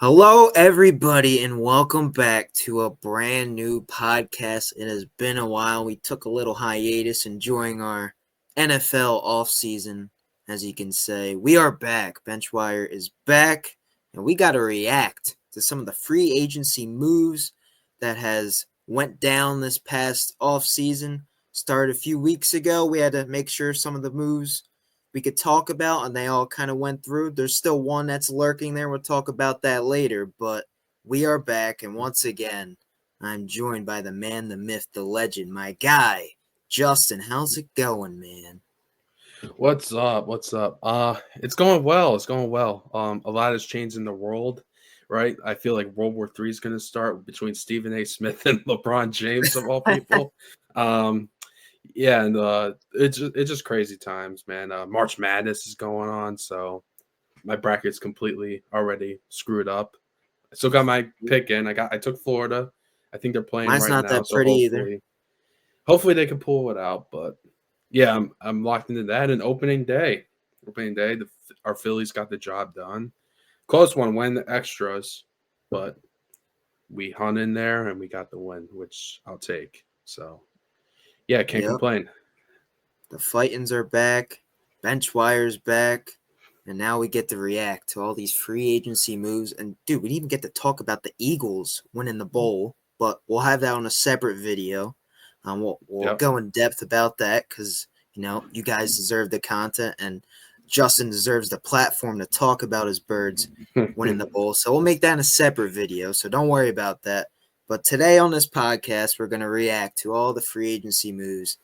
Hello, everybody, and welcome back to a brand new podcast. It has been a while. We took a little hiatus enjoying our NFL offseason, as you can say. We are back. BenchWire is back, and we got to react to some of the free agency moves that has went down this past offseason. Started a few weeks ago. We had to make sure some of the moves we could talk about, and they all kind of went through. There's still one that's lurking there. We'll talk about that later, but we are back, and once again, I'm joined by the man, the myth, the legend, my guy, Justin. How's it going, man? What's up? What's up? It's going well. It's going well. A lot has changed in the world, right? I feel like World War III is going to start between Stephen A. Smith and LeBron James of all people. Um, yeah, and it's just crazy times, man. March Madness is going on, so my bracket's completely already screwed up. I still got my pick in. I took Florida. I think they're playing Mine's right not now, that so pretty either. hopefully they can pull it out. But yeah, I'm locked into that. And opening day, our Phillies got the job done. Close one, win the extras, but we hung in there and we got the win, which I'll take. So yeah, can't Yep, complain. the fightins are back, bench wires back, and now we get to react to all these free agency moves. And dude, we didn't even get to talk about the Eagles winning the bowl, but we'll have that on a separate video. We'll Yep. go in depth about that because you guys deserve the content, and Justin deserves the platform to talk about his birds winning the bowl. So we'll make that in a separate video. So don't worry about that. But today on this podcast, we're going to react to all the free agency moves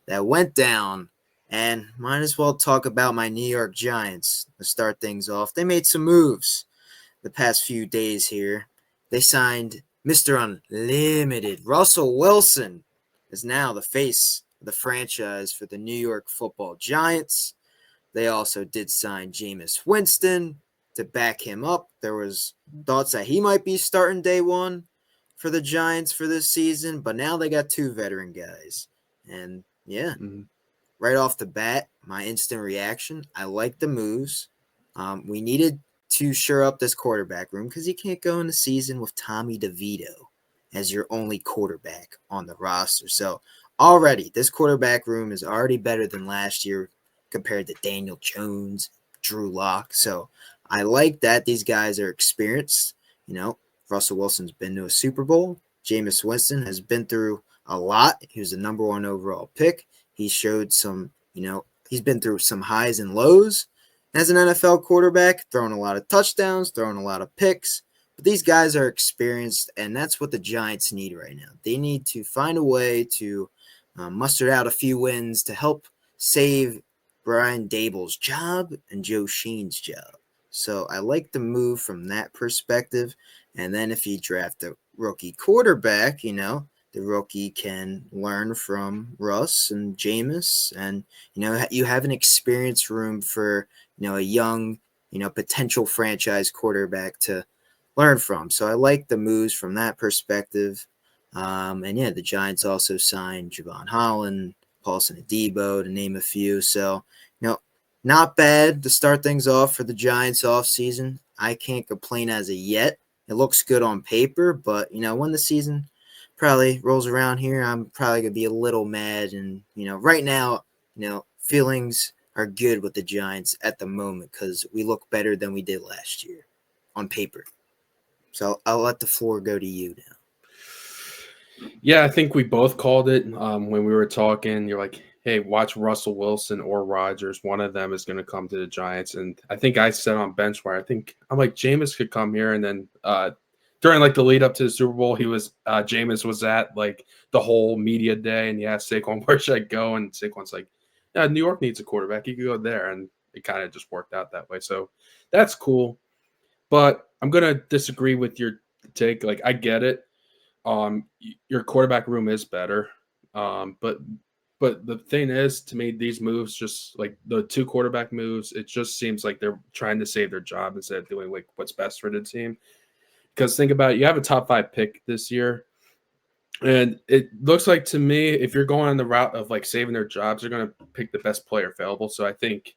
that went down. And might as well talk about my New York Giants to start things off. They made some moves the past few days here. They signed Mr. Unlimited. Russell Wilson is now the face of the franchise for the New York Football Giants. They also did sign Jameis Winston to back him up. There was thoughts that he might be starting day one for the Giants for this season, but now they got two veteran guys. And yeah, Mhm. right off the bat, my instant reaction, I like the moves. We needed to shore up this quarterback room because you can't go in the season with Tommy DeVito as your only quarterback on the roster. So already, this quarterback room is already better than last year compared to Daniel Jones, Drew Lock. So I like that these guys are experienced. You know, Russell Wilson's been to a Super Bowl. Jameis Winston has been through a lot. He was the number one overall pick. He showed some, he's been through some highs and lows as an NFL quarterback, throwing a lot of touchdowns, throwing a lot of picks. But these guys are experienced, and that's what the Giants need right now. They need to find a way to muster out a few wins to help save Brian Dable's job and Joe Sheen's job. So I like the move from that perspective. And then if you draft a rookie quarterback, the rookie can learn from Russ and Jameis, and you have an experience room for a young potential franchise quarterback to learn from. So I like the moves from that perspective. And yeah, the Giants also signed Javon Holland, Paulson Adebo, to name a few. So not bad to start things off for the Giants off season. I can't complain as of yet. It looks good on paper, but when the season probably rolls around here, I'm probably gonna be a little mad. And right now, feelings are good with the Giants at the moment because we look better than we did last year on paper. So I'll let the floor go to you now. Yeah, I think we both called it when we were talking. You're like, hey, watch Russell Wilson or Rodgers. One of them is going to come to the Giants. And I think I said on BenchWire, I'm like, Jameis could come here. And then during like the lead up to the Super Bowl, Jameis was at like the whole media day. And he asked Saquon, where should I go? And Saquon's like, yeah, New York needs a quarterback. You could go there. And it kind of just worked out that way. So that's cool. But I'm going to disagree with your take. Like, I get it. Your quarterback room is better. But the thing is, to me, these moves, just like the two quarterback moves, it just seems like they're trying to save their job instead of doing like what's best for the team. Because think about it, you have a top 5 pick this year, and it looks like to me, if you're going on the route of like saving their jobs, they're going to pick the best player available. So I think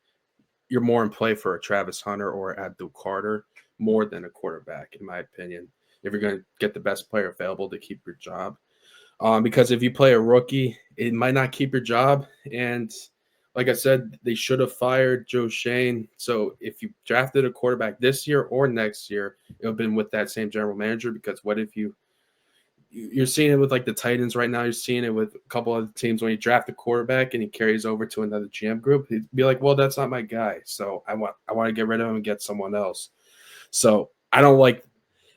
you're more in play for a Travis Hunter or Abdul Carter. more than a quarterback, in my opinion, if you're going to get the best player available to keep your job. Because if you play a rookie, it might not keep your job. And like I said, they should have fired Joe Shane. So if you drafted a quarterback this year or next year, it would have been with that same general manager. Because what if you're seeing it with like the Titans right now. You're seeing it with a couple other teams when you draft a quarterback and he carries over to another GM group. He'd be like, "Well, that's not my guy, so I want to get rid of him and get someone else." So I don't like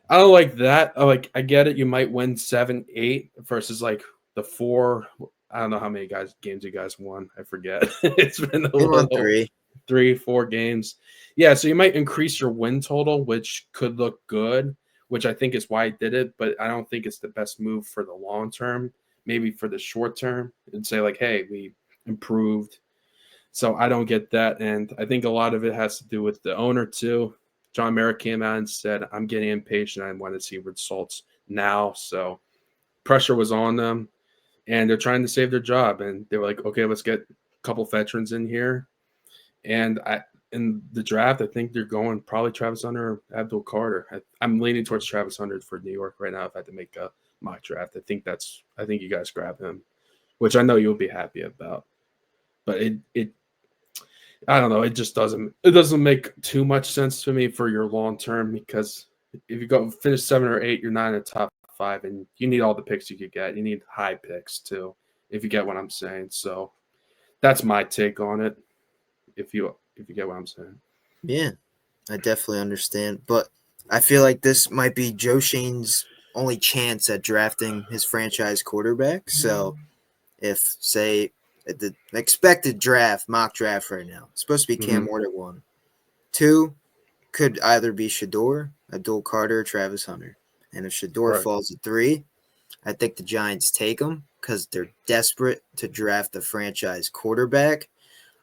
that. I get it. You might win 7-8 versus like the 4. I don't know how many games you guys won. I forget. It's been a We won little 3. 3-4 games. Yeah, so you might increase your win total, which could look good, which I think is why I did it, but I don't think it's the best move for the long term. Maybe for the short term and say like, hey, we improved. So I don't get that. And I think a lot of it has to do with the owner too. John Merrick came out and said, I'm getting impatient. I want to see results now. So pressure was on them and they're trying to save their job. And they were like, okay, let's get a couple veterans in here. And in the draft, I think they're going probably Travis Hunter or Abdul Carter. I'm leaning towards Travis Hunter for New York right now. If I had to make a mock draft, I think you guys grab him, which I know you'll be happy about. But it I don't know. It just doesn't make too much sense to me for your long term because if you go finish 7 or 8, you're not in the top 5, and you need all the picks you could get. You need high picks too, if you get what I'm saying. So that's my take on it. If you get what I'm saying. Yeah, I definitely understand, but I feel like this might be Joe Shane's only chance at drafting his franchise quarterback. So if say at the expected mock draft right now, it's supposed to be Cam Ward at 1. 2 could either be Shador, Abdul Carter, or Travis Hunter. And if Shador falls at 3, I think the Giants take him because they're desperate to draft the franchise quarterback.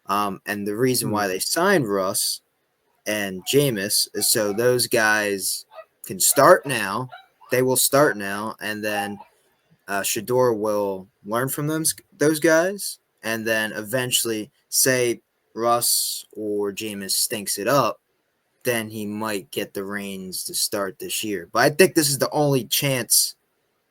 And the reason why they signed Russ and Jameis is so those guys can start now. They will start now, and then Shador will learn from those guys, and then eventually, say Russ or Jameis stinks it up, then he might get the reins to start this year. But I think this is the only chance,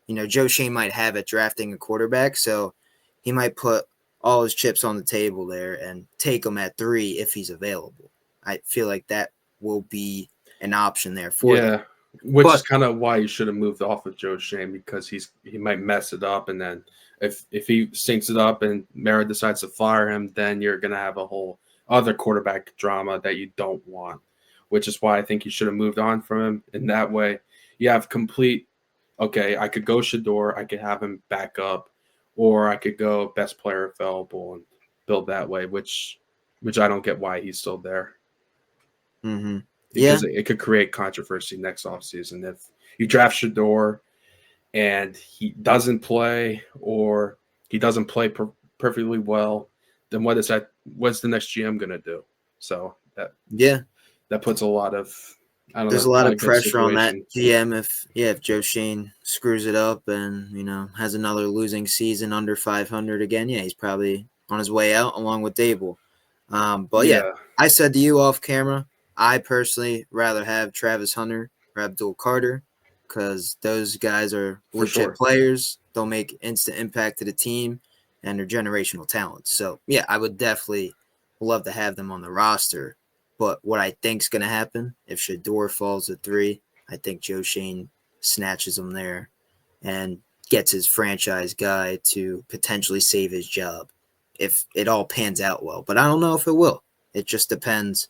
Joe Shane might have at drafting a quarterback, so he might put all his chips on the table there and take him at 3 if he's available. I feel like that will be an option there for them. Which is kind of why you should have moved off of Joe Shane because he might mess it up, and then if he sinks it up and Mara decides to fire him, then you're gonna have a whole other quarterback drama that you don't want. Which is why I think you should have moved on from him. In that way, you have complete. Okay, I could go Shador, I could have him back up, or I could go best player available and build that way. Which I don't get why he's still there. Mm-hmm. Because it could create controversy next offseason if you draft Shador and he doesn't play or he doesn't play perfectly well, then what's the next GM going to do? So that puts a lot of there's a lot of pressure on that GM if Joe Shane screws it up and has another losing season under 500 again. Yeah, he's probably on his way out along with Dable. But I said to you off camera, I personally rather have Travis Hunter or Abdul Carter because those guys are blue chip players. They'll make instant impact to the team and they're generational talents. So, yeah, I would definitely love to have them on the roster. But what I think is going to happen if Shador falls at 3, I think Joe Shane snatches him there and gets his franchise guy to potentially save his job if it all pans out well. But I don't know if it will. It just depends,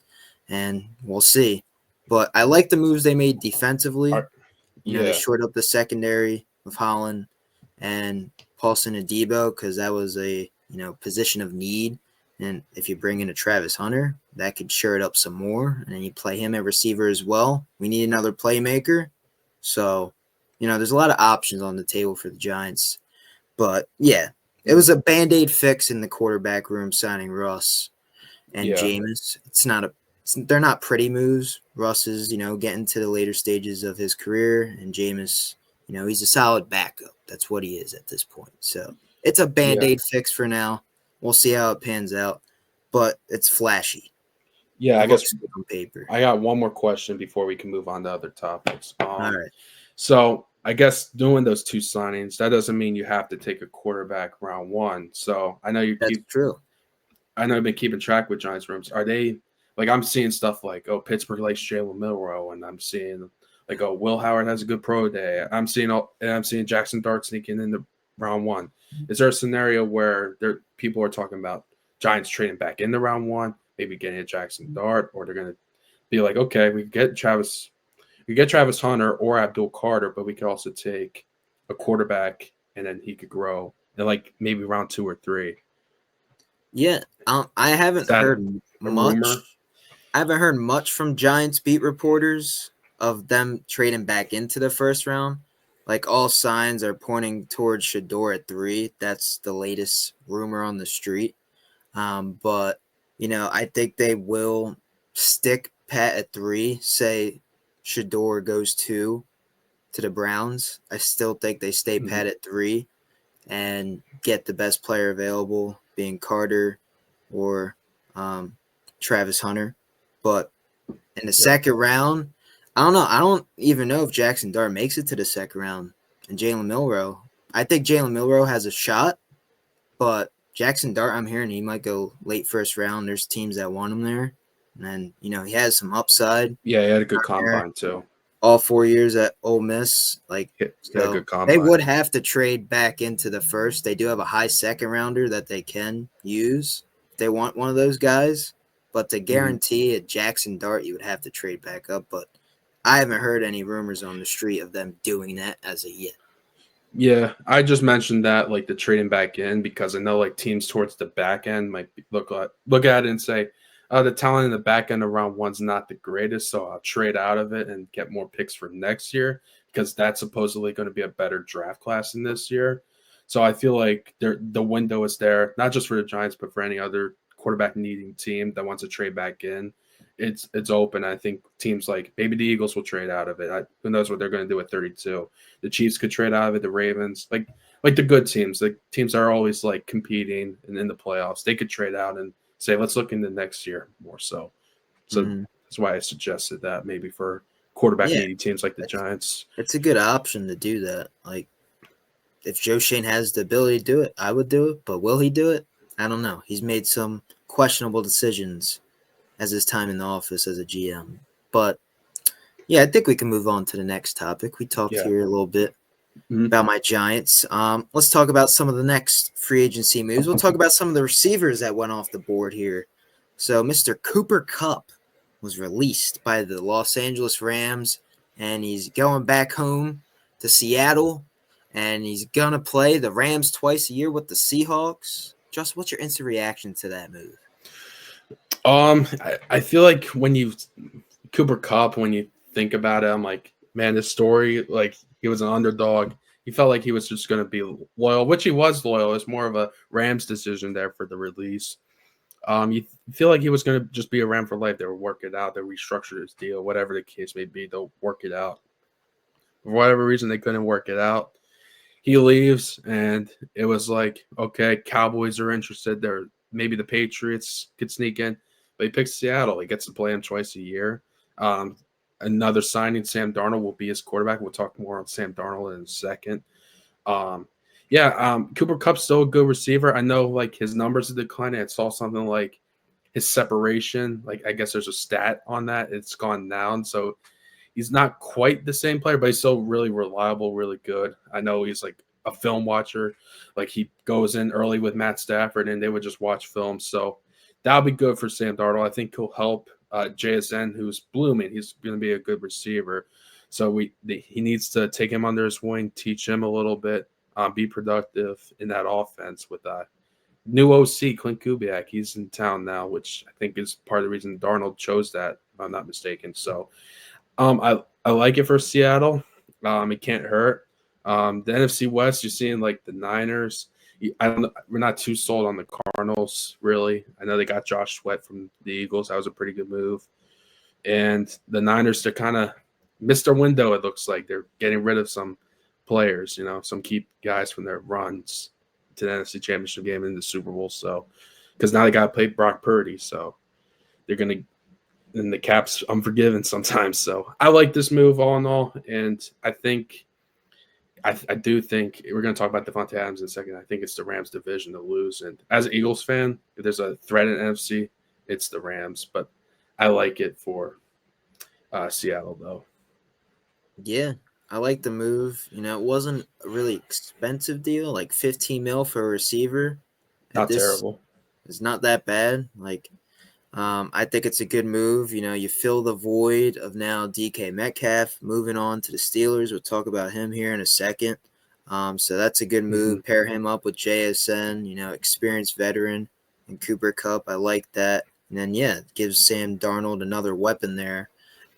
and we'll see. But I like the moves they made defensively. They shored up the secondary with Holland and Paulson and Debo because that was a position of need. And if you bring in a Travis Hunter, that could shore it up some more. And then you play him at receiver as well. We need another playmaker. So, there's a lot of options on the table for the Giants. But, yeah, it was a Band-Aid fix in the quarterback room signing Russ and Jameis. They're not pretty moves. Russ is, getting to the later stages of his career. And Jameis, he's a solid backup. That's what he is at this point. So it's a Band-Aid fix for now. We'll see how it pans out, but it's flashy. Yeah, I It guess looks good on paper. I got one more question before we can move on to other topics. All right, So I guess doing those two signings, that doesn't mean you have to take a quarterback round one. So that's true. I know you've been keeping track with Giants rooms. Are they like I'm seeing stuff like Pittsburgh likes Jalen Milrow, and I'm seeing like Will Howard has a good pro day. I'm seeing Jackson Dart sneaking into round one. Is there a scenario where people are talking about Giants trading back into round one, maybe getting a Jackson Dart, or they're gonna be like, okay, we get Travis Hunter or Abdul Carter, but we could also take a quarterback and then he could grow in like maybe round 2 or 3. Yeah, I Is haven't that heard a rumor? much. I haven't heard much from Giants beat reporters of them trading back into the first round. Like all signs are pointing towards Shador at 3. That's the latest rumor on the street. But I think they will stick pat at 3. Say Shador goes 2 to the Browns. I still think they stay Mhm. pat at 3 and get the best player available, being Carter or Travis Hunter. But in the Yeah. second round, I don't know. I don't even know if Jackson Dart makes it to the second round. And Jalen Milrow, I think Jalen Milrow has a shot, but Jackson Dart, I'm hearing he might go late first round. There's teams that want him there. And then, he has some upside Yeah, he had a good there combine too. all 4 years at Ole Miss. He had a So good they combine. would have to trade back into the first. They do have a high second rounder that they can use if they want one of those guys. But to Mhm. guarantee a Jackson Dart, you would have to trade back up. But I haven't heard any rumors on the street of them doing that as of yet. Yeah, I just mentioned that like the trading back in because I know like teams towards the back end might look at it and say, the talent in the back end of round one's not the greatest, so I'll trade out of it and get more picks for next year because that's supposedly going to be a better draft class in this year. So I feel like the window is there, not just for the Giants, but for any other quarterback needing team that wants to trade back in. It's open. I think teams like maybe the Eagles will trade out of it. Who knows what they're going to do at 32. The Chiefs could trade out of it. The Ravens, like the good teams, the teams that are always like competing and in the playoffs, they could trade out and say, let's look into next year more so. So Mm-hmm. that's why I suggested that maybe for quarterback Yeah, needy teams like the it's, Giants. it's a good option to do that. Like, if Joe Shane has the ability to do it, I would do it. But will he do it? I don't know. He's made some questionable decisions as his time in the office as a GM. But yeah, I think we can move on to the next topic. We talked Yeah. here a little bit Mhm. about my Giants. Let's talk about some of the next free agency moves. We'll talk about some of the receivers that went off the board here. So Mr. Cooper Kupp was released by the Los Angeles Rams, and he's going back home to Seattle, and he's gonna play the Rams twice a year with the Seahawks. Just what's your instant reaction to that move? I feel like when you Cooper Cup, when you think about it, I'm like, man, this story, like he was an underdog. He felt like he was just going to be loyal, which he was loyal. It's more of a Rams decision there for the release. You feel like he was going to just be a Ram for life. They would work it out. They restructure his deal, whatever the case may be. They'll work it out. For whatever reason, they couldn't work it out. He leaves, and it was like, okay, Cowboys are interested. There, maybe the Patriots could sneak in, but he picks Seattle. He gets to play him twice a year. Um, Another signing, Sam Darnold will be his quarterback. We'll talk more on Sam Darnold in a second. Um, Cooper Cup's still a good receiver. I know like his numbers are declining. I saw something like his separation. Like I guess there's a stat on that. It's gone down. So he's not quite the same player, but he's still really reliable, really good. I know he's like a film watcher. Like he goes in early with Matt Stafford and they would just watch film. So that'll be good for Sam Darnold. I think he'll help JSN, who's blooming. He's going to be a good receiver. So he needs to take him under his wing, teach him a little bit, be productive in that offense with new OC, Clint Kubiak. He's in town now, which I think is part of the reason Darnold chose that, if I'm not mistaken. So I like it for Seattle. It can't hurt. The NFC West, you're seeing like the Niners. I don't. We're not too sold on the Cardinals, really. I know they got Josh Sweat from the Eagles. That was a pretty good move. And the Niners, they're kind of missed their window. It looks like they're getting rid of some players. Some key guys from their runs to the NFC Championship game and the Super Bowl. So, because now they got to play Brock Purdy, so they're gonna and the cap's unforgiving sometimes. So I like this move all in all, and I think I do think we're going to talk about Devontae Adams in a second. I think it's the Rams division to lose, and as an Eagles fan, if there's a threat in NFC, it's the Rams. But I like it for Seattle though. Yeah, I like the move. It wasn't a really expensive deal, like 15 mil for a receiver. At Not this, terrible. it's not that bad. I think it's a good move. You fill the void of now DK Metcalf moving on to the Steelers. We'll talk about him here in a second. So that's a good move. Pair him up with JSN, experienced veteran, and Cooper Kupp. I like that. And then, yeah, it gives Sam Darnold another weapon there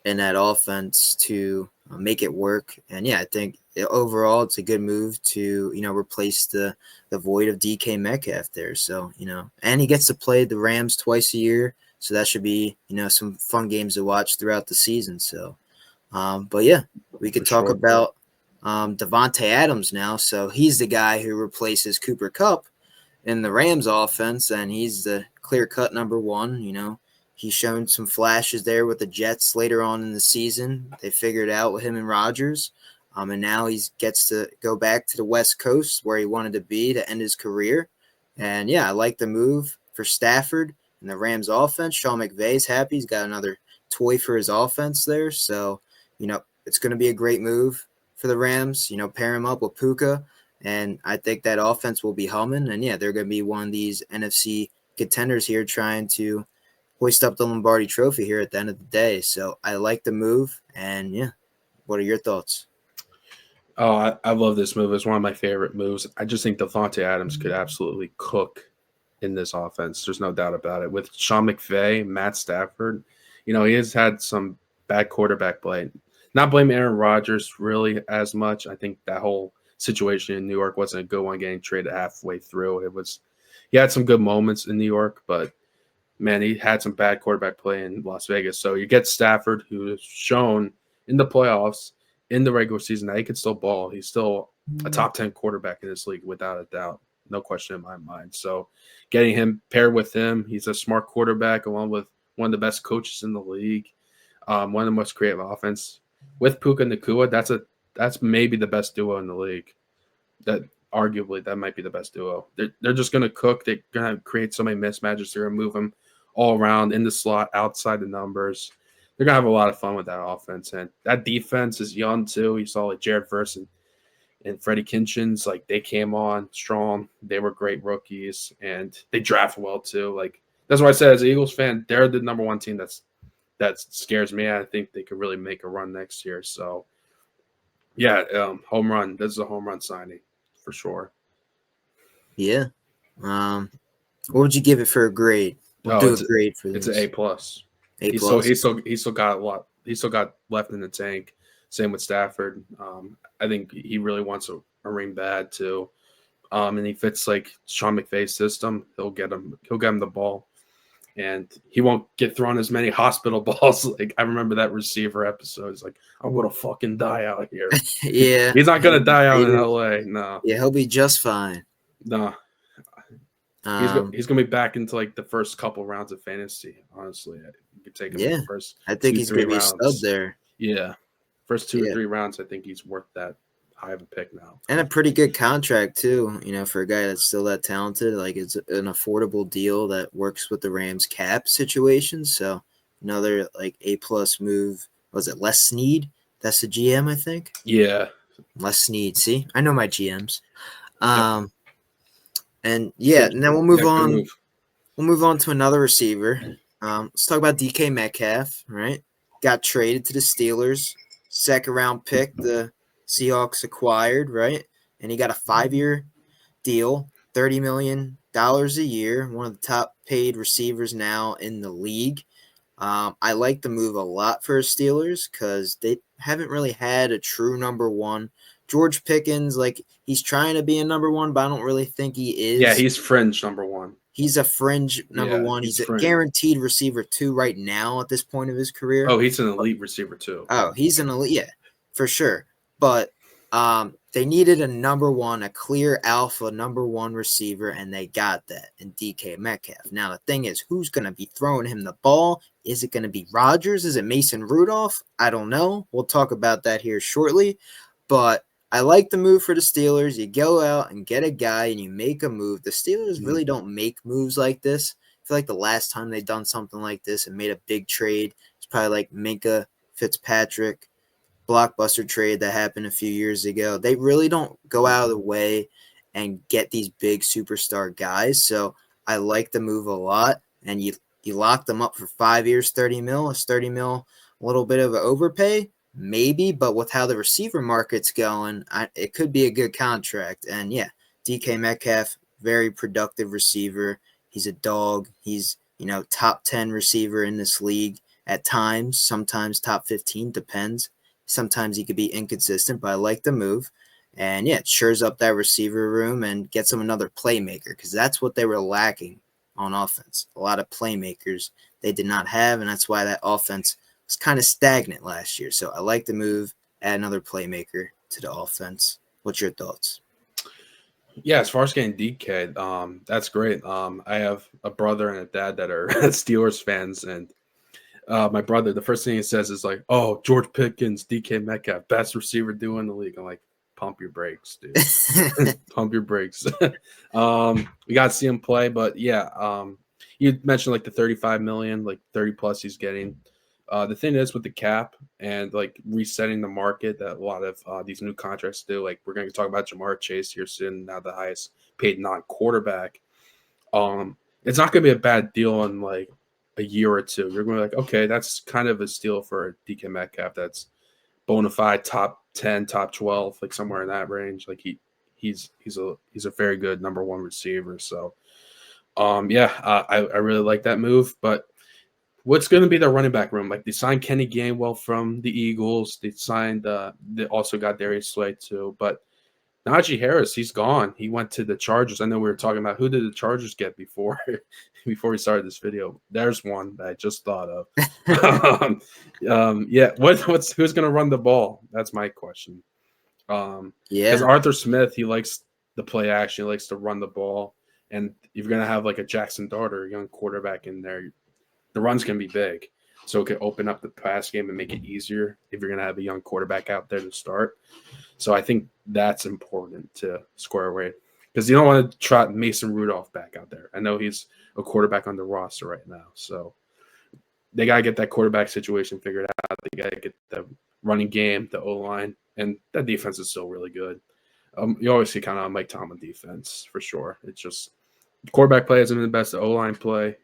in that offense to make it work. And yeah, I think overall it's a good move to replace the void of DK Metcalf there. So and he gets to play the Rams twice a year, so that should be some fun games to watch throughout the season. So, but yeah, we could talk about Devontae Adams now. So he's the guy who replaces Cooper Kupp in the Rams offense, and he's the clear-cut number one. He's shown some flashes there with the Jets later on in the season. They figured out with him and Rodgers, and now he gets to go back to the West Coast where he wanted to be to end his career. And yeah, I like the move for Stafford and the Rams offense. Sean McVay's happy. He's got another toy for his offense there. So, it's going to be a great move for the Rams. Pair him up with Puka, and I think that offense will be humming. And yeah, they're going to be one of these NFC contenders here trying to hoist up the Lombardi Trophy here at the end of the day. So I like the move, and yeah, what are your thoughts? Oh, I love this move. It's one of my favorite moves. I just think Devontae Adams could absolutely cook in this offense. There's no doubt about it. With Sean McVay, Matt Stafford, he has had some bad quarterback play. Not blame Aaron Rodgers really as much. I think that whole situation in New York wasn't a good one getting traded halfway through. He had some good moments in New York, but man, he had some bad quarterback play in Las Vegas. So you get Stafford, who has shown in the playoffs, in the regular season, that he can still ball. He's still a top 10 quarterback in this league, without a doubt. No question in my mind. So getting him paired with him, he's a smart quarterback along with one of the best coaches in the league, one of the most creative offense. With Puka Nacua, that's maybe the best duo in the league. That arguably that might be the best duo. They're just going to cook. They're going to create so many mismatches. They're going to move them all around in the slot, outside the numbers. They're going to have a lot of fun with that offense. And that defense is young, too. You saw like Jared Verse and Freddie Kitchens. Like, they came on strong. They were great rookies. And they draft well, too. Like, that's why I said as an Eagles fan, they're the number one team that scares me. I think they could really make a run next year. So, yeah, home run. This is a home run signing for sure. Yeah. What would you give it for a grade? We'll do a grade for this. It's an A plus. A He plus. still got a lot. He still got left in the tank. Same with Stafford. I think he really wants a ring bad too. And he fits like Sean McVay's system. He'll get him the ball, and he won't get thrown as many hospital balls. Like, I remember that receiver episode. It's like, I'm gonna fucking die out here. Yeah. He's not gonna die out in LA. No. Yeah, he'll be just fine. No. He's gonna be back into like the first couple rounds of fantasy. Honestly, you could take him in the first. I think he's gonna be a stud there. Yeah, first 2 or 3 rounds. I think he's worth that high of a pick now. And a pretty good contract too. For a guy that's still that talented. Like, it's an affordable deal that works with the Rams cap situation. So another like A plus move. Was it Les Snead? That's the GM, I think. Yeah, Les Snead. See, I know my GMs. And yeah, and then we'll move on. We'll move on to another receiver. Let's talk about DK Metcalf, right? Got traded to the Steelers. Second round pick, the Seahawks acquired, right? And he got a 5-year deal, $30 million a year. One of the top paid receivers now in the league. I like the move a lot for Steelers because they haven't really had a true number one. George Pickens, like, he's trying to be a number one, but I don't really think he is. Yeah, he's fringe number one. He's a fringe number one. He's a guaranteed receiver 2 right now at this point of his career. Oh, he's an elite receiver too. Oh, he's an elite, yeah, for sure. But They needed a number one, a clear alpha number one receiver, and they got that in DK Metcalf. Now, the thing is, who's going to be throwing him the ball? Is it going to be Rodgers? Is it Mason Rudolph? I don't know. We'll talk about that here shortly. But I like the move for the Steelers. You go out and get a guy and you make a move. The Steelers really don't make moves like this. I feel like the last time they done something like this and made a big trade, it's probably like Minka Fitzpatrick blockbuster trade that happened a few years ago. They really don't go out of the way and get these big superstar guys. So I like the move a lot. And you lock them up for 5 years, 30 mil. Is 30 mil a little bit of an overpay? Maybe, but with how the receiver market's going, it could be a good contract. And yeah, DK Metcalf, very productive receiver. He's a dog. He's, top 10 receiver in this league at times, sometimes top 15, depends. Sometimes he could be inconsistent, but I like the move. And yeah, it shores up that receiver room and gets them another playmaker because that's what they were lacking on offense. A lot of playmakers they did not have, and that's why that offense was kind of stagnant last year. So I like the move, add another playmaker to the offense. What's your thoughts? Yeah, as far as getting DK, that's great. I have a brother and a dad that are Steelers fans, and my brother, the first thing he says is like, "Oh, George Pickens, DK Metcalf, best receiver duo in the league." I'm like, "Pump your brakes, dude. Pump your brakes." We got to see him play, but yeah, you mentioned like the 35 million, like 30 plus he's getting. The thing is with the cap and like resetting the market that a lot of these new contracts do. Like we're going to talk about Jamar Chase here soon, now the highest paid non-quarterback. It's not going to be a bad deal in like a year or two. You're going to be like, okay, that's kind of a steal for DK Metcalf. That's bona fide top 10, top 12, like somewhere in that range. Like he's a very good number one receiver. So I really like that move. But what's going to be the running back room? Like they signed Kenny Gainwell from the Eagles. They signed they also got Darius Slay too. But Najee Harris, he's gone. He went to the Chargers. I know we were talking about who did the Chargers get before before we started this video. There's one that I just thought of. Yeah, what's who's going to run the ball? That's my question. Because Yeah. Arthur Smith, he likes the play action, he likes to run the ball, and if you're going to have like a Jackson Dart or a young quarterback in there, the run's going to be big. So it could open up the pass game and make it easier if you're going to have a young quarterback out there to start. So I think that's important to square away because you don't want to trot Mason Rudolph back out there. I know he's a quarterback on the roster right now. So they got to get that quarterback situation figured out. They got to get the running game, the O-line, and that defense is still really good. You always see kind of Mike Tomlin defense for sure. It's just quarterback play isn't the best O-line play,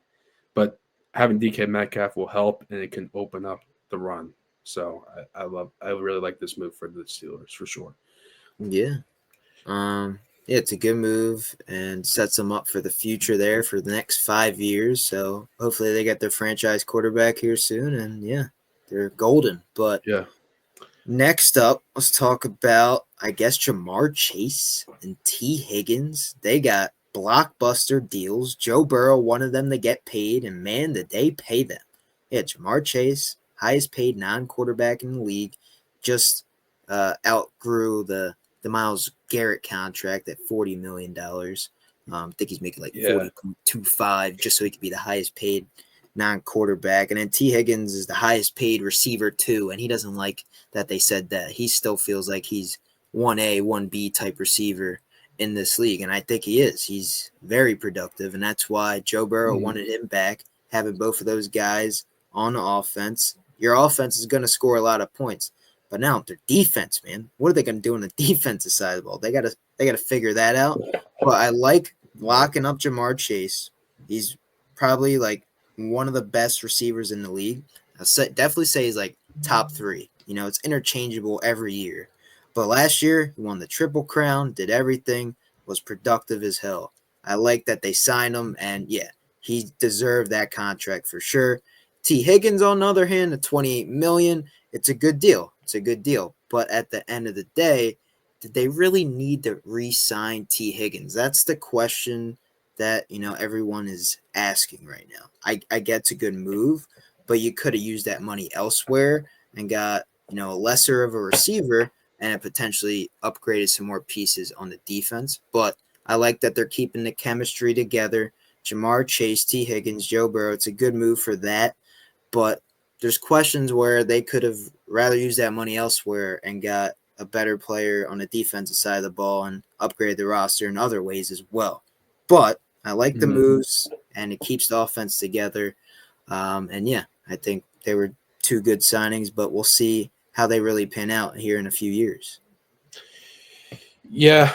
but having DK Metcalf will help, and it can open up the run. So I really like this move for the Steelers for sure. Yeah. Yeah, it's a good move and sets them up for the future there for the next 5 years. So hopefully they get their franchise quarterback here soon, and yeah, they're golden. But Yeah. next up, let's talk about, I guess, Jamar Chase and T. Higgins. They got blockbuster deals. Joe Burrow wanted them to get paid, and man, did they pay them. Yeah, Jamar Chase, highest paid non-quarterback in the league, just outgrew the Myles Garrett contract at $40 million. I think he's making like 40.25 just so he could be the highest paid non-quarterback. And then T. Higgins is the highest paid receiver too, and he doesn't like that they said that. He still feels like he's 1A, 1B type receiver in this league, and I think he is. He's very productive, and that's why Joe Burrow wanted him back, having both of those guys on the offense. Your offense is going to score a lot of points. But now their defense, man, what are they going to do on the defensive side of the ball? They got to figure that out. But I like locking up Jamar Chase. He's probably like one of the best receivers in the league. Definitely say he's like top 3. It's interchangeable every year. But last year, he won the Triple Crown, did everything, was productive as hell. I like that they signed him, and yeah, he deserved that contract for sure. T. Higgins, on the other hand, the $28 million, it's a good deal. It's a good deal. But at the end of the day, did they really need to re-sign T. Higgins? That's the question that, everyone is asking right now. I get it's a good move, but you could have used that money elsewhere and got, a lesser of a receiver and potentially upgraded some more pieces on the defense. But I like that they're keeping the chemistry together. Jamar Chase, T. Higgins, Joe Burrow. It's a good move for that. But there's questions where they could have rather used that money elsewhere and got a better player on the defensive side of the ball and upgraded the roster in other ways as well. But I like the moves, and it keeps the offense together. And yeah, I think they were two good signings, but we'll see how they really pan out here in a few years. Yeah,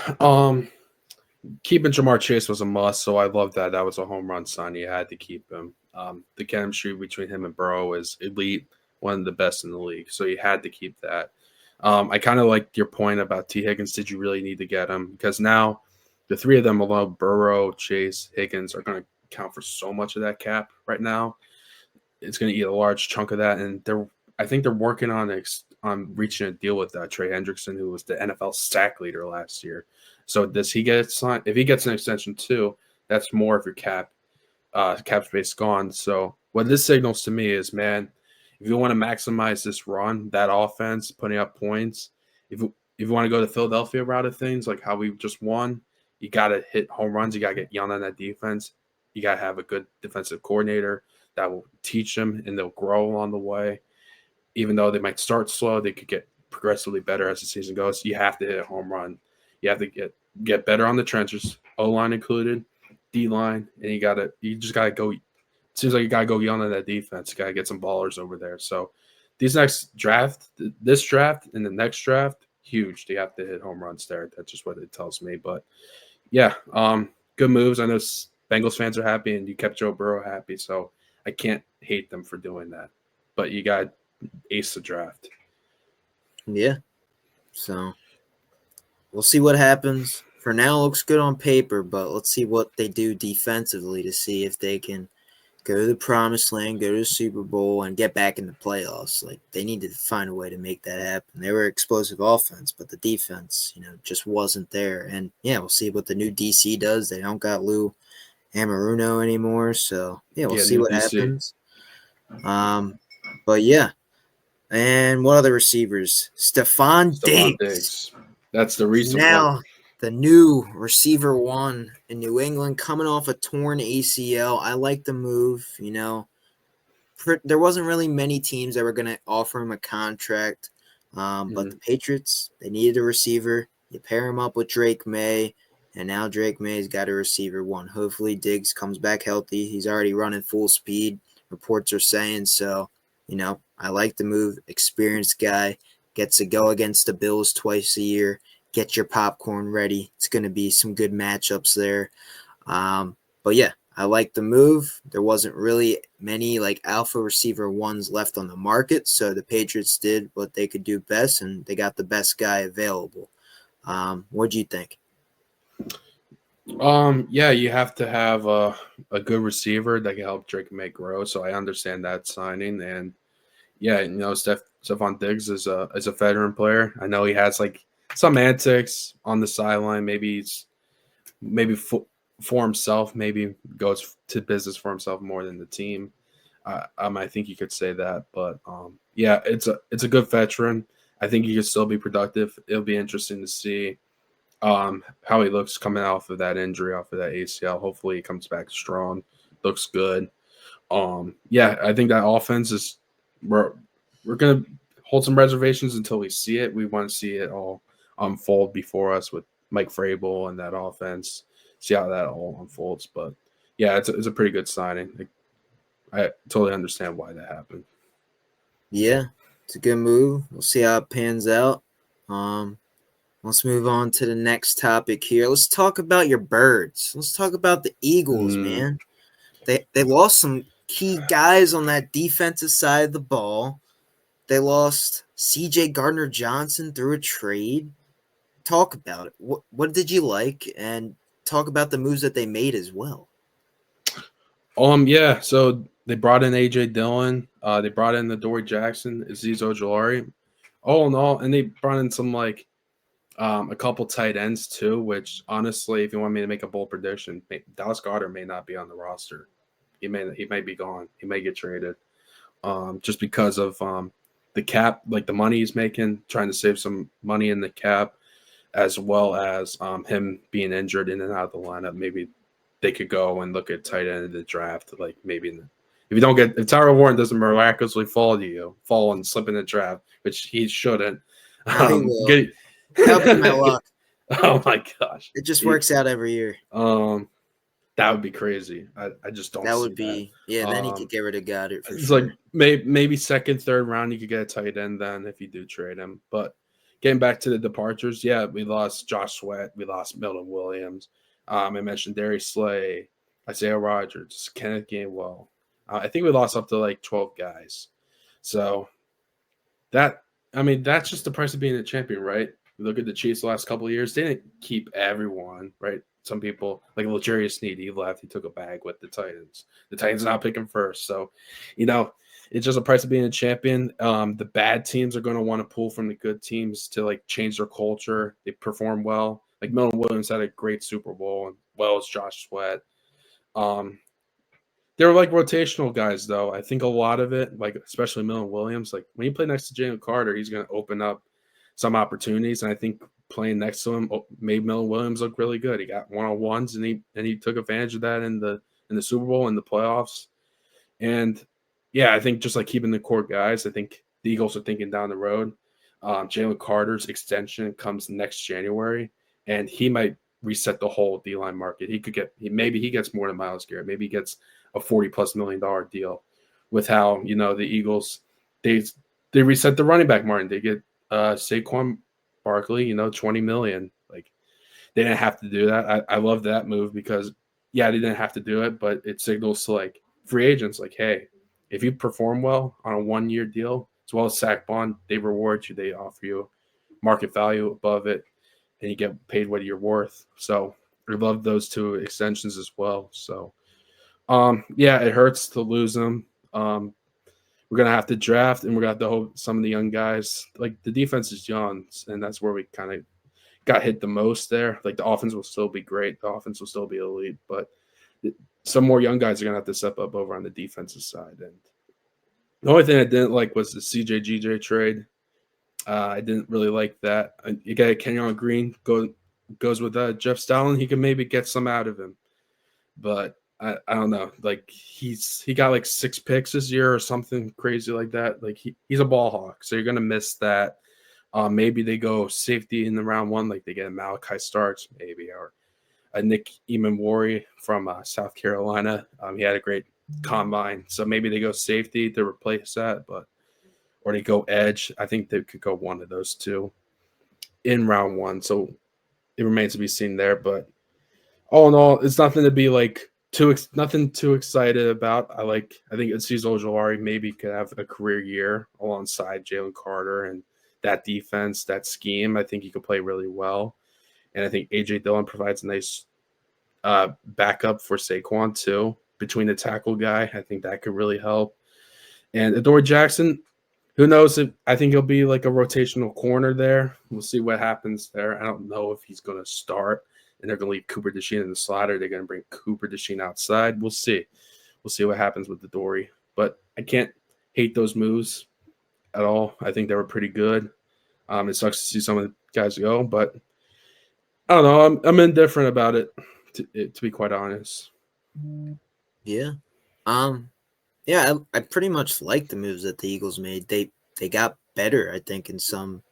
keeping Jamar Chase was a must, so I love that. That was a home run sign. You had to keep him. The chemistry between him and Burrow is elite, one of the best in the league. So you had to keep that. I kind of like your point about T. Higgins. Did you really need to get him? Because now the three of them alone, Burrow, Chase, Higgins, are going to count for so much of that cap right now. It's going to eat a large chunk of that, and I think they're working on reaching a deal with Trey Hendrickson, who was the NFL sack leader last year. So does he get signed? If he gets an extension too, that's more of your cap space gone. So what this signals to me is, man, if you want to maximize this run, that offense, putting up points, if you want to go the Philadelphia route of things, like how we just won, you got to hit home runs. You got to get young on that defense. You got to have a good defensive coordinator that will teach them, and they'll grow along the way. Even though they might start slow, they could get progressively better as the season goes. You have to hit a home run. You have to get better on the trenches, O-line included, D-line, and you just gotta go. It seems like you gotta go young on that defense. You gotta get some ballers over there. So this draft and the next draft, huge. They have to hit home runs there. That's just what it tells me. But yeah, good moves. I know Bengals fans are happy, and you kept Joe Burrow happy, so I can't hate them for doing that. But you got ace the draft. Yeah. So we'll see what happens. For now, it looks good on paper, but let's see what they do defensively to see if they can go to the promised land, go to the Super Bowl, and get back in the playoffs. Like, they needed to find a way to make that happen. They were explosive offense, but the defense, just wasn't there. And yeah, we'll see what the new DC does. They don't got Lou Amaruno anymore, so yeah, we'll see what DC. happens. But yeah. And what other receivers? Stephon Diggs. That's the recent now one. the new receiver one in New England, coming off a torn ACL. I like the move. There wasn't really many teams that were going to offer him a contract, but the Patriots, they needed a receiver. You pair him up with Drake May, and now Drake May's got a receiver one. Hopefully Diggs comes back healthy. He's already running full speed, reports are saying. So, I like the move. Experienced guy, gets to go against the Bills twice a year. Get your popcorn ready. It's going to be some good matchups there. But yeah, I like the move. There wasn't really many alpha receiver ones left on the market, so the Patriots did what they could do best, and they got the best guy available. What do you think? Yeah, you have to have a good receiver that can help Drake May grow. So I understand that signing, and yeah, Stephon Diggs is a veteran player. I know he has some antics on the sideline. Maybe for himself, maybe goes to business for himself more than the team. I think you could say that, but yeah, it's a good veteran. I think he could still be productive. It'll be interesting to see how he looks coming off of that injury, off of that ACL. Hopefully, he comes back strong. Looks good. Yeah, I think that offense is we're gonna hold some reservations until we see it. We want to see it all unfold before us with Mike Vrabel and that offense. See how that all unfolds. But yeah, it's a pretty good signing. I totally understand why that happened. Yeah, it's a good move. We'll see how it pans out. Let's move on to the next topic here. Let's talk about your birds. Let's talk about the Eagles, man. They lost some key guys on that defensive side of the ball. They lost C.J. Gardner-Johnson through a trade. Talk about it. What did you like? And talk about the moves that they made as well. Yeah, so they brought in A.J. Dillon. They brought in the Dory Jackson, Azeez Ojulari. All in all, and they brought in some a couple tight ends too, which honestly, if you want me to make a bold prediction, Dallas Goedert may not be on the roster. He may be gone. He may get traded. Just because of the cap, like the money he's making, trying to save some money in the cap, as well as him being injured in and out of the lineup. Maybe they could go and look at tight end in the draft. Like maybe if you don't get if Tyler Warren doesn't miraculously fall and slip in the draft, which he shouldn't. No, he will. Get, That'll be my luck. Oh my gosh, It just works out every year. That would be crazy. I just don't That see would be then he could get rid of Goddard for it's sure. like maybe second, third round you could get a tight end then if you do trade him. But getting back to the departures, yeah, we lost Josh Sweat, we lost Milton Williams. I mentioned Darius Slay, Isaiah Rodgers, Kenneth Gainwell. I think we lost up to like 12 guys. So that's just the price of being a champion, right? You look at the Chiefs the last couple of years, they didn't keep everyone, right? Some people, like L'Jarius Sneed, he left, he took a bag with the Titans. The Titans not picking first. So, it's just a price of being a champion. The bad teams are going to want to pull from the good teams to like change their culture. They perform well. Like Milton Williams had a great Super Bowl, and well as Josh Sweat. They're like rotational guys, though. I think a lot of it, like especially Milton Williams, like when you play next to Jalen Carter, he's going to open up some opportunities. And I think playing next to him made Milton Williams look really good. He got one-on-ones, and he took advantage of that in the Super Bowl and the playoffs. And yeah, I think just like keeping the core guys, I think the Eagles are thinking down the road. Jalen Carter's extension comes next January, and he might reset the whole D-line market. Maybe he gets more than Myles Garrett. Maybe he gets a $40+ million deal with how, the Eagles, they reset the running back market. They get Saquon Barkley, $20 million. Like they didn't have to do that. I love that move because they didn't have to do it, but it signals to like free agents like, hey, if you perform well on a 1-year deal, as well as Sack Bond, they reward you. They offer you market value above it, and you get paid what you're worth. So I love those two extensions as well. So, it hurts to lose them. We're going to have to draft, and we're going to have to hope some of the young guys, like the defense is young, and that's where we kind of got hit the most there. Like the offense will still be great. The offense will still be elite, but some more young guys are going to have to step up over on the defensive side. And the only thing I didn't like was the CJ-GJ trade. I didn't really like that. You got Kenyon Green goes with Jeff Stalin. He can maybe get some out of him, but I don't know. Like he got like 6 picks this year or something crazy like that. Like he's a ball hawk, so you're gonna miss that. Maybe they go safety in the round 1, like they get a Malachi Starks, maybe, or a Nick Eamon-Wari from South Carolina. He had a great combine, so maybe they go safety to replace that, or they go edge. I think they could go one of those two in round 1. So it remains to be seen there. But all in all, it's nothing to be like nothing too excited about. I think Azeez Ojulari maybe could have a career year alongside Jalen Carter and that defense, that scheme. I think he could play really well. And I think A.J. Dillon provides a nice backup for Saquon, too, between the tackle guy. I think that could really help. And Adoree Jackson, who knows? I think he'll be like a rotational corner there. We'll see what happens there. I don't know if he's going to start, and they're going to leave Cooper DeSheen in the slot, or they're going to bring Cooper DeSheen outside. We'll see. We'll see what happens with Adoree. But I can't hate those moves at all. I think they were pretty good. It sucks to see some of the guys go, but I don't know. I'm indifferent about it, to be quite honest. Yeah. I pretty much like the moves that the Eagles made. They got better, I think, in some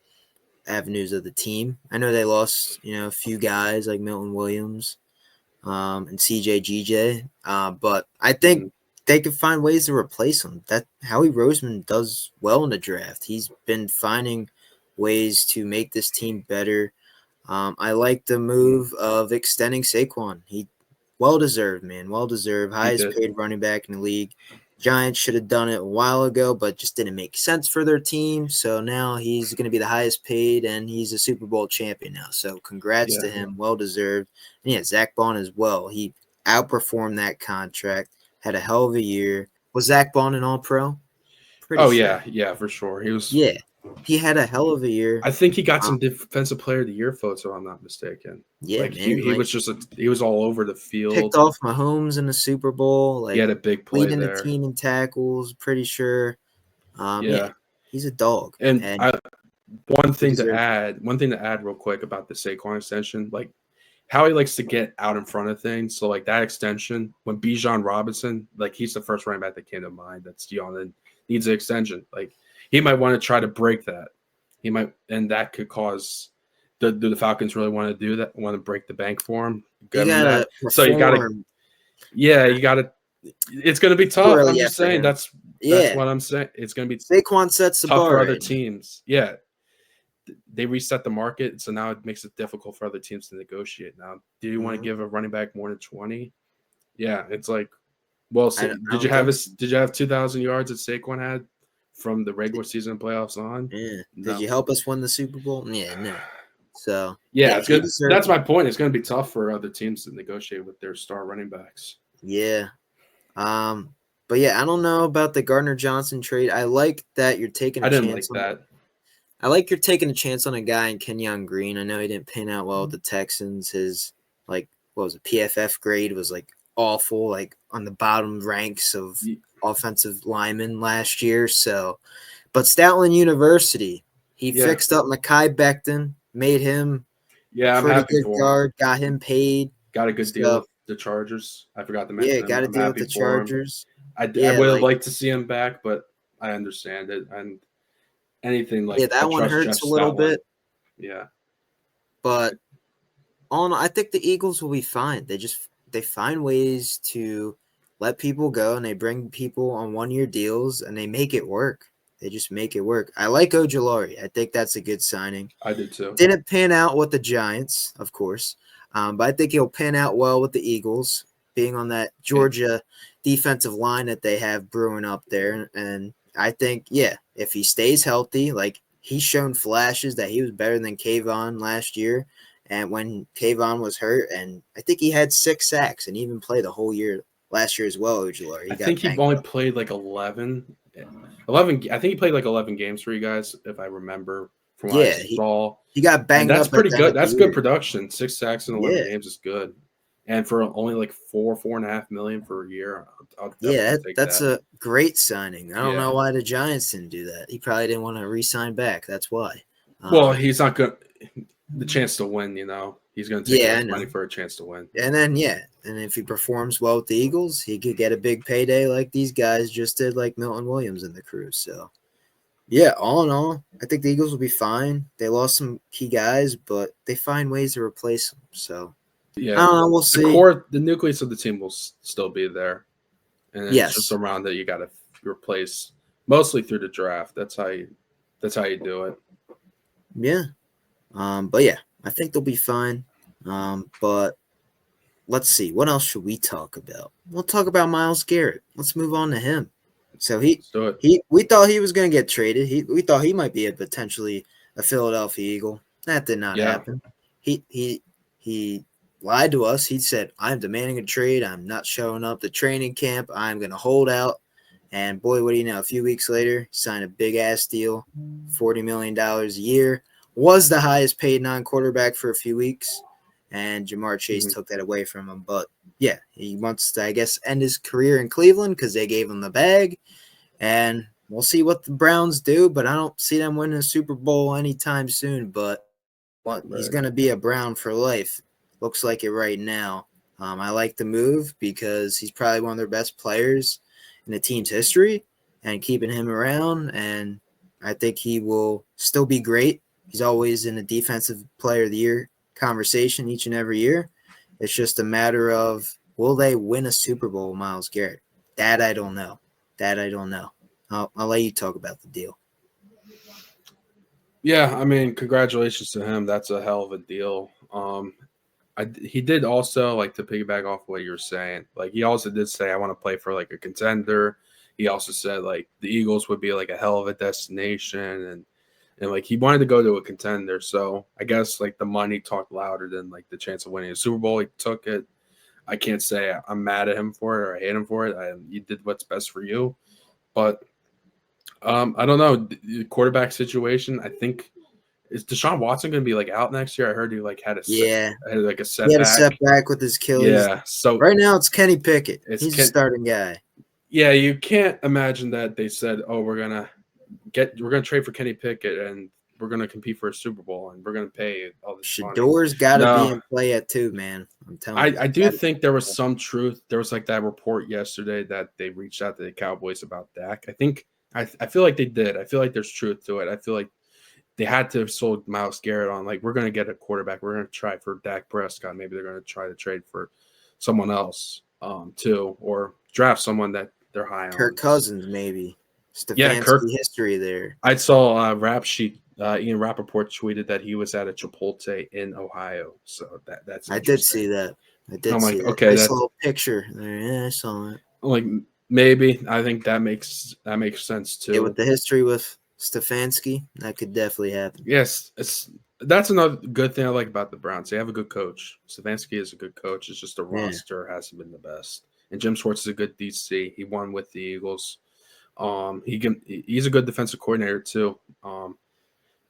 avenues of the team. I know they lost, a few guys like Milton Williams, and CJ-GJ, but I think they could find ways to replace them. That Howie Roseman does well in the draft. He's been finding ways to make this team better. I like the move of extending Saquon. He well-deserved, man. Well-deserved. Highest paid running back in the league. Giants should have done it a while ago, but just didn't make sense for their team. So now he's going to be the highest paid, and he's a Super Bowl champion now. So congrats to him. Well-deserved. And Zach Bond as well. He outperformed that contract. Had a hell of a year. Was Zach Bond an All-Pro? Pretty sure. Yeah, for sure. He was. Yeah. He had a hell of a year. I think he got some Defensive Player of the Year votes, if I'm not mistaken. Yeah, man. He was he was all over the field. Picked off Mahomes in the Super Bowl. He had a big play leading there. the team in tackles, pretty sure. He He's a dog. And one he thing to deserves add real quick about the Saquon extension, like how he likes to get out in front of things. So like that extension, when Bijan Robinson, like he's the first running back that came to mind that's young and needs an extension. Like he might want to try to break that. He might, and that could cause the Falcons really want to do that, want to break the bank for him. you Give him gotta that. So you gotta, you gotta. It's gonna be tough. really I'm just after saying him. that's Yeah, what I'm saying. It's gonna be Saquon sets the tough bar for other right now. teams. Yeah, they reset the market, so now it makes it difficult for other teams to negotiate. Now, do you want to give a running back more than 20? Yeah, it's like, well, I did you don't have think this? Did you have 2,000 yards that Saquon had from the regular season playoffs on? Yeah. Did No. you help us win the Super Bowl? Yeah, no. So Yeah, it's he good. deserved That's it. my point. It's going to be tough for other teams to negotiate with their star running backs. Yeah. But yeah, I don't know about the Gardner Johnson trade. I like that you're taking a I didn't chance like that. I like you're taking a chance on a guy in Kenyon Green. I know he didn't pan out well with the Texans. His like what was it, PFF grade was like awful, like on the bottom ranks of offensive linemen last year. So but Stoutland University, he fixed up Mekhi Becton, made him Yeah, I'm pretty happy good for him. guard, got him paid. Got a good deal So with the Chargers. I forgot to yeah, mention him. got to I'm deal with happy the for him. Chargers. I Yeah, would have like liked to see him back, but I understand it. And anything like I that one trust Jeff hurts a little Stoutland. bit, Yeah. but all in all, I think the Eagles will be fine. They find ways to let people go, and they bring people on 1-year deals, and they make it work. They just make it work. I like Ojulari. I think that's a good signing. I did too. Didn't pan out with the Giants, of course, but I think he'll pan out well with the Eagles, being on that Georgia defensive line that they have brewing up there. And I think, yeah, if he stays healthy, like he's shown flashes that he was better than Kayvon last year. And when Kayvon was hurt, and I think he had 6 sacks and even played the whole year last year as well, Ojulari. I think he only played like 11. I think he played like 11 games for you guys, if I remember from what I saw. He got banged up. That's pretty good. That's good production. 6 sacks in 11 games is good. And for only like $4.5 million for a year, I'll definitely take that's a great signing. I don't know why the Giants didn't do that. He probably didn't want to re-sign back. That's why. Well, he's not good. The chance to win, he's going to take that money for a chance to win. And then and if he performs well with the Eagles, he could get a big payday like these guys just did, like Milton Williams and the crew. So yeah, all in all, I think the Eagles will be fine. They lost some key guys, but they find ways to replace them. So yeah, I don't know. We'll see. The nucleus of the team will still be there, and it's just around that you got to replace mostly through the draft. That's how you do it. Yeah. But yeah, I think they'll be fine. But let's see. What else should we talk about? We'll talk about Myles Garrett. Let's move on to him. So we thought he was going to get traded. We thought he might be potentially a Philadelphia Eagle. That did not happen. He lied to us. He said, "I'm demanding a trade. I'm not showing up to training camp. I'm going to hold out." And boy, what do you know? A few weeks later, he signed a big ass deal, $40 million a year. Was the highest paid non-quarterback for a few weeks, and Jamar Chase took that away from him. But yeah, he wants to, I guess, end his career in Cleveland because they gave him the bag, and we'll see what the Browns do. But I don't see them winning a Super Bowl anytime soon. But he's going to be a Brown for life. Looks like it right now. I like the move because he's probably one of their best players in the team's history, and keeping him around, and I think he will still be great. He's always in the defensive player of the year conversation each and every year. It's just a matter of, will they win a Super Bowl with Myles Garrett? That I don't know. I'll let you talk about the deal. Yeah, I mean, congratulations to him. That's a hell of a deal. He did also, like, to piggyback off what you were saying, like, he also did say, I want to play for like a contender. He also said like the Eagles would be like a hell of a destination, and like he wanted to go to a contender. So I guess like the money talked louder than like the chance of winning a Super Bowl. He took it. I can't say I'm mad at him for it or I hate him for it. You did what's best for you. But I don't know. The quarterback situation, I think, is Deshaun Watson going to be like out next year? I heard he like had a setback. He had a setback with his Achilles. Yeah. So right now it's Kenny Pickett. He's a starting guy. Yeah, you can't imagine that they said, "Oh, we're gonna we're gonna trade for Kenny Pickett and we're gonna compete for a Super Bowl and we're gonna pay all this money. Shador's got to be No, in play at 2, man. I'm telling you. I do think there was some truth. There was like that report yesterday that they reached out to the Cowboys about Dak. I feel like they did. I feel like there's truth to it. I feel like they had to have sold Myles Garrett on like we're going to get a quarterback. We're going to try for Dak Prescott. Maybe they're going to try to trade for someone else too, or draft someone that they're high Kirk on. Cousins, maybe. Yeah, Kirk. Stefanski history there. I saw Rap Sheet. Ian Rappaport tweeted that he was at a Chipotle in Ohio. So that's I did interesting. see that. I I'm did like, see that. okay, Nice that's little picture there. Yeah, I saw it. like maybe I think that makes sense Yeah, too. with the history with Stefanski, that could definitely happen. Yes, that's another good thing I like about the Browns. They have a good coach. Stefanski is a good coach. It's just the Yeah. roster hasn't been the best. And Jim Schwartz is a good DC. He won with the Eagles. He's a good defensive coordinator too.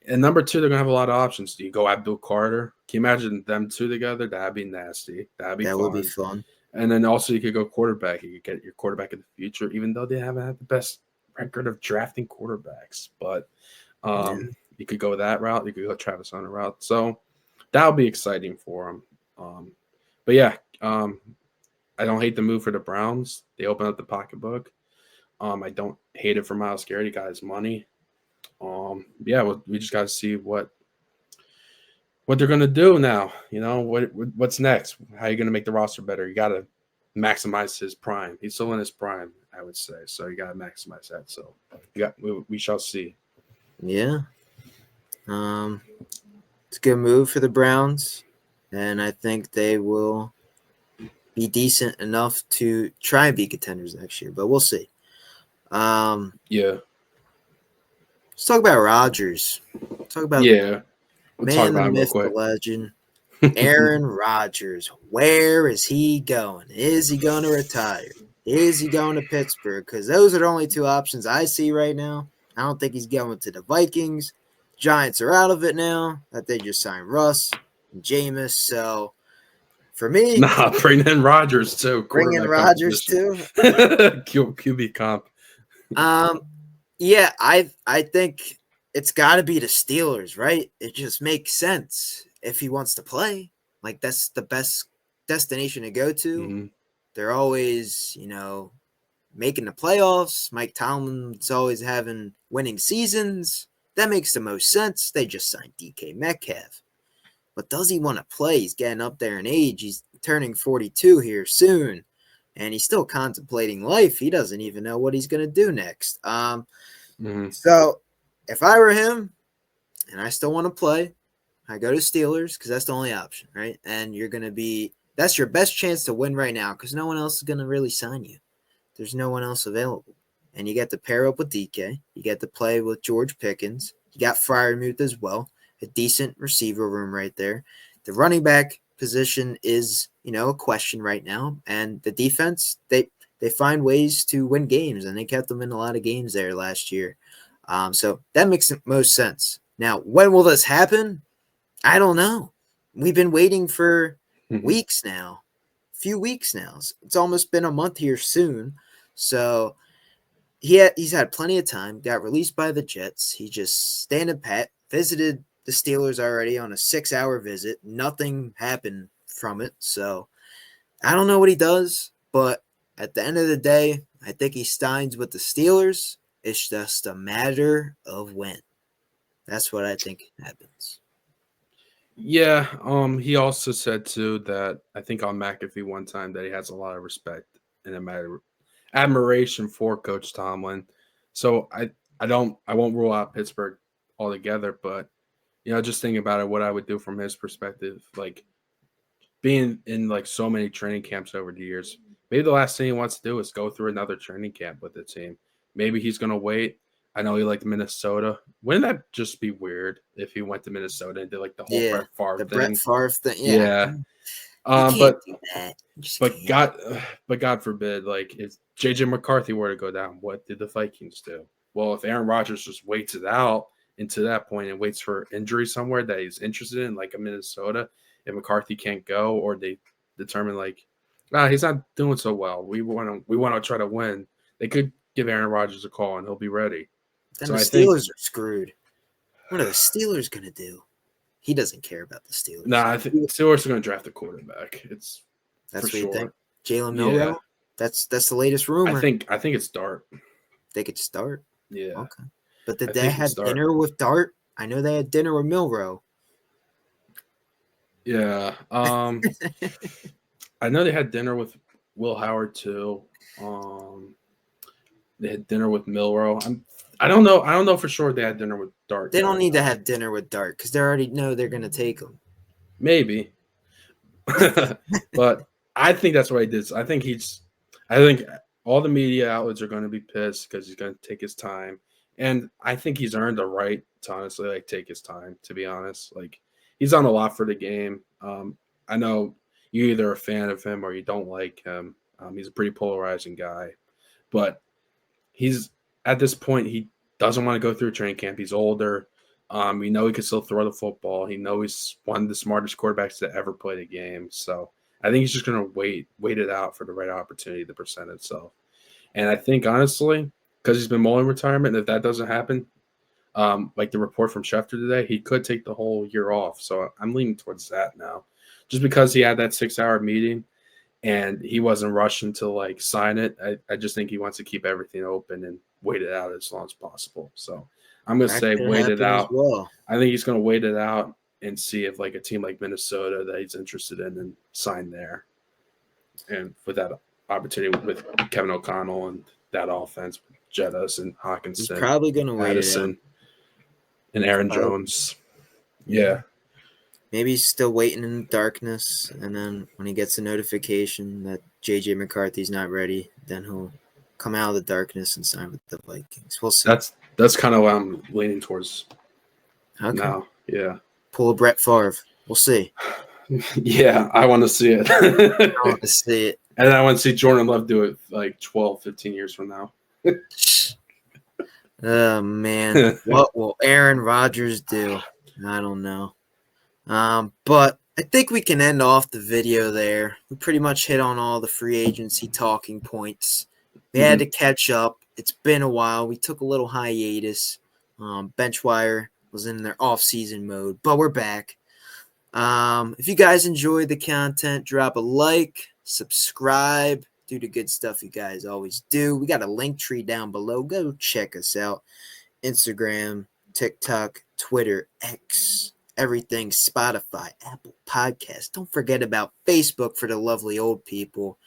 And number two, they're gonna have a lot of options. Do you go Abdul Carter? Can you imagine them two together? That'd be nasty. That'd be That fun. would be fun. And then also you could go quarterback. You could get your quarterback of the future, even though they haven't had the best record of drafting quarterbacks. But you could go that route. You could go Travis Hunter route. So that'll be exciting for them. But yeah, I don't hate the move for the Browns. They open up the pocketbook. I don't hate it for Myles Garrett. He got his money. Yeah, we just got to see what they're gonna do now. You know what's next? How are you gonna make the roster better? You got to maximize his prime. He's still in his prime, I would say. So you got to maximize that. So we shall see. Yeah. It's a good move for the Browns, and I think they will be decent enough to try and be contenders next year, but we'll see. Yeah. Let's talk about Rodgers. Talk about We'll talk the about him real myth, the quick. legend, Aaron Rodgers. Where is he going? Is he going to retire? Is he going to Pittsburgh? Because those are the only two options I see right now. I don't think he's going to the Vikings. Giants are out of it now that they just signed Russ and Jameis. So for me, Bring in Rodgers too. bring in Rodgers too. QB comp. Yeah, I think it's got to be the Steelers, right? It just makes sense if he wants to play. Like that's the best destination to go to. Mm-hmm. They're always, making the playoffs. Mike Tomlin's always having winning seasons. That makes the most sense. They just signed DK Metcalf. But does he want to play? He's getting up there in age. He's turning 42 here soon. And he's still contemplating life. He doesn't even know what he's going to do next. So if I were him and I still want to play, I go to Steelers because that's the only option, right? And that's your best chance to win right now because no one else is going to really sign you. There's no one else available. And you get to pair up with DK. You get to play with George Pickens. You got Freiermuth as well. A decent receiver room right there. The running back position is, a question right now. And the defense, they find ways to win games, and they kept them in a lot of games there last year. So that makes the most sense. Now, when will this happen? I don't know. We've been waiting for weeks now, a few weeks now. It's almost been a month here soon. So he's had plenty of time, got released by the Jets. He just standing pat, visited the Steelers already on a 6-hour visit. Nothing happened from it. So I don't know what he does, but at the end of the day, I think he signs with the Steelers. It's just a matter of when. That's what I think happens. Yeah, he also said too that I think on McAfee one time that he has a lot of respect and admiration for Coach Tomlin. So I won't rule out Pittsburgh altogether, but just thinking about it, what I would do from his perspective, like being in like so many training camps over the years, maybe the last thing he wants to do is go through another training camp with the team. Maybe he's gonna wait. I know he liked Minnesota. Wouldn't that just be weird if he went to Minnesota and did like the whole Brett Favre thing? Brett Favre thing. Yeah. You can't do that. But God forbid, like if JJ McCarthy were to go down, what did the Vikings do? Well, if Aaron Rodgers just waits it out into that point and waits for injury somewhere that he's interested in, like a Minnesota, if McCarthy can't go or they determine like, he's not doing so well, we want to try to win, they could give Aaron Rodgers a call and he'll be ready. Then So the I think Steelers are screwed. What are the Steelers going to do? He doesn't care about the Steelers. I think Steelers are going to draft a quarterback. It's for That's what you think? sure. Jalen Yeah, Milroe? That's the latest rumor. I think it's Dart. They could start. Yeah, Okay. But did I they think it's have Dart. dinner with Dart? I know they had dinner with Milroe. Yeah. I know they had dinner with Will Howard too. They had dinner with Milrow. I don't know. I don't know for sure they had dinner with Dart. They don't need to have dinner with Dart because they already know they're going to take him. Maybe. But I think that's what he did. I think all the media outlets are going to be pissed because he's going to take his time. And I think he's earned the right to honestly like take his time, to be honest. Like he's done a lot for the game. I know you're either a fan of him or you don't like him. He's a pretty polarizing guy. But he's at this point, he doesn't want to go through training camp. He's older. We know he can still throw the football. He knows he's one of the smartest quarterbacks to ever play the game. So I think he's just going to wait it out for the right opportunity to present itself. And I think honestly, because he's been mulling retirement, if that doesn't happen, like the report from Schefter today, he could take the whole year off. So I'm leaning towards that now, just because he had that 6-hour meeting and he wasn't rushing to like sign it. I just think he wants to keep everything open and wait it out as long as possible. So I'm going to say wait it out. Well. I think he's going to wait it out and see if like a team like Minnesota that he's interested in and sign there. And with that opportunity with Kevin O'Connell and that offense, Jettas and Hawkinson, He's probably going to wait it out. And Aaron Jones. Yeah. Maybe he's still waiting in the darkness, and then when he gets a notification that J.J. McCarthy's not ready, then he'll come out of the darkness and sign with the Vikings. We'll see. That's kind of what I'm leaning towards now. Yeah. Pull a Brett Favre. We'll see. Yeah, I want to see it. I want to see it. And I want to see Jordan Love do it like 12, 15 years from now. Oh, man. What will Aaron Rodgers do? I don't know. But I think we can end off the video there. We pretty much hit on all the free agency talking points. We had to catch up. It's been a while. We took a little hiatus. BenchWire was in their off-season mode, but we're back. If you guys enjoyed the content, drop a like, subscribe, do the good stuff you guys always do. We got a link tree down below. Go check us out. Instagram, TikTok, Twitter, X, everything, Spotify, Apple Podcasts. Don't forget about Facebook for the lovely old people.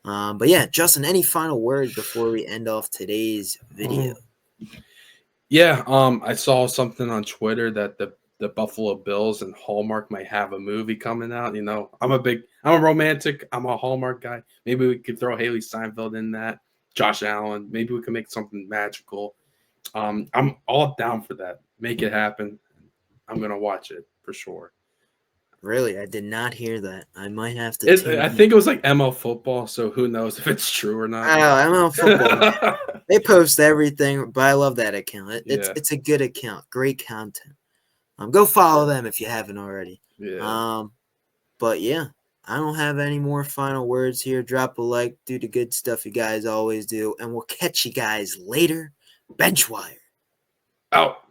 But yeah, Justin, any final words before we end off today's video? Yeah, I saw something on Twitter that the Buffalo Bills and Hallmark might have a movie coming out. You know, I'm a romantic. I'm a Hallmark guy. Maybe we could throw Haley Steinfeld in that. Josh Allen. Maybe we can make something magical. I'm all down for that. Make it happen. I'm going to watch it for sure. Really? I did not hear that. I might have to. I think it was like ML Football, so who knows if it's true or not. Oh, ML Football. They post everything, but I love that account. It's a good account. Great content. Go follow them if you haven't already. Yeah. But yeah, I don't have any more final words here. Drop a like, do the good stuff you guys always do, and we'll catch you guys later. BenchWire. Out.